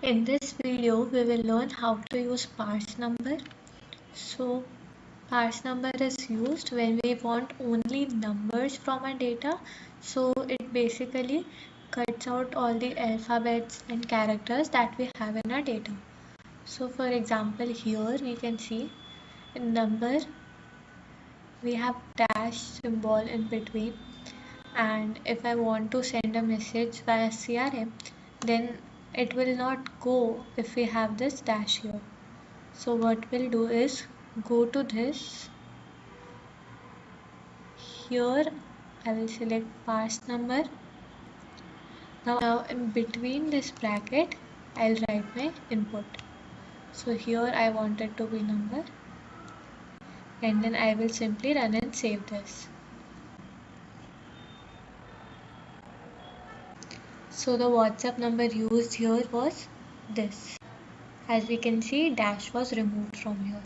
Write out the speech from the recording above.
In this video, we will learn how to use parse number. So, parse number is used when we want only numbers from a data. So, it basically cuts out all the alphabets and characters that we have in our data. So, for example, here we can see in number we have dash symbol in between, and if I want to send a message via CRM, then it will not go if we have this dash here. So what we'll do is go to this. Here I will select parse number. Now in between this bracket I'll write my input. So here I want it to be number, and then I will simply run and save this. So the WhatsApp number used here was this. As we can see, dash was removed from here.